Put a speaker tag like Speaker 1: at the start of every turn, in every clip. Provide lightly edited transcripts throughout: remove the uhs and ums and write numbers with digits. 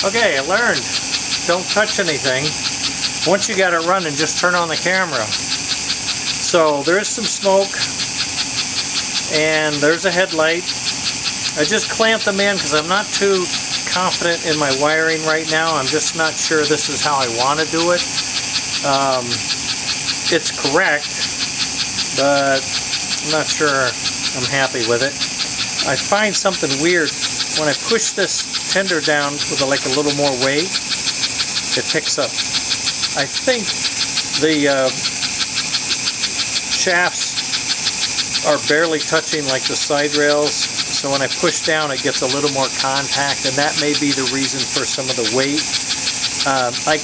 Speaker 1: Okay, I learned. Don't touch anything. Once you got it running, just turn on the camera. So there is some smoke, and there's a headlight. I just clamped them in because I'm not too confident in my wiring right now. I'm just not sure this is how I want to do it. It's correct, but I'm not sure I'm happy with it. I find something weird when I push this tender down with like a little more weight. It picks up. I think the shafts are barely touching like the side rails, so when I push down it gets a little more contact, and that may be the reason for some of the weight. I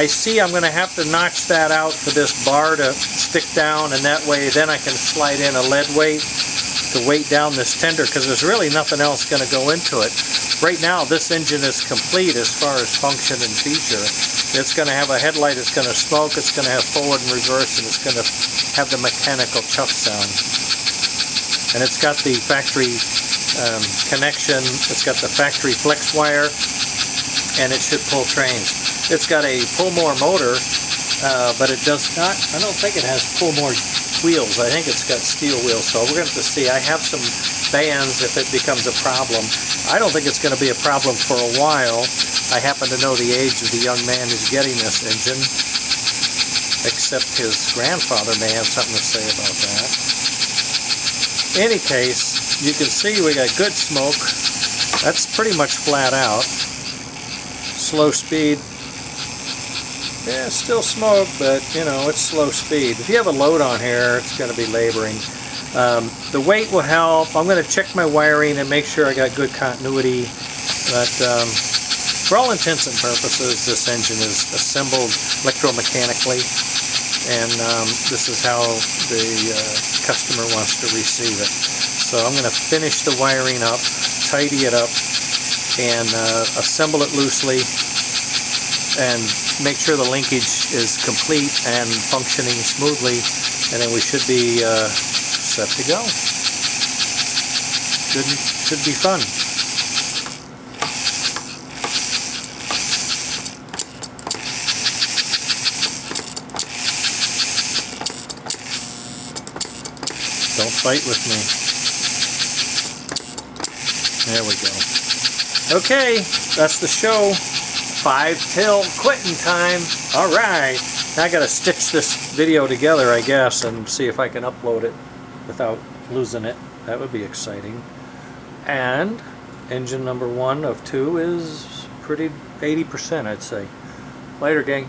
Speaker 1: see I'm going to have to notch that out for this bar to stick down, and that way then I can slide in a lead weight to weight down this tender, because there's really nothing else going to go into it. Right now this engine is complete as far as function and feature. It's going to have a headlight, it's going to smoke, it's going to have forward and reverse, and it's going to have the mechanical chuff sound. And it's got the factory connection, it's got the factory flex wire, and it should pull trains. It's got a pull-more motor, but it does not, I don't think it has pull-more wheels. I think it's got steel wheels, so we're going to have to see. I have some bands if it becomes a problem. I don't think it's going to be a problem for a while. I happen to know the age of the young man who's getting this engine, except his grandfather may have something to say about that. In any case, you can see we got good smoke. That's pretty much flat out. Slow speed. Yeah, still smoke, but you know, it's slow speed. If you have a load on here, it's going to be laboring. The weight will help. I'm going to check my wiring and make sure I got good continuity. But for all intents and purposes, this engine is assembled electromechanically, and this is how the customer wants to receive it. So I'm going to finish the wiring up, tidy it up, and assemble it loosely, and make sure the linkage is complete and functioning smoothly, and then we should be set to go. Should be fun. Don't fight with me. There we go. Okay, that's the show. 5 till quitting time. Alright, now I gotta stitch this video together, I guess, and see if I can upload it without losing it. That would be exciting. And engine number 1 of 2 is pretty 80%, I'd say. Later, gang.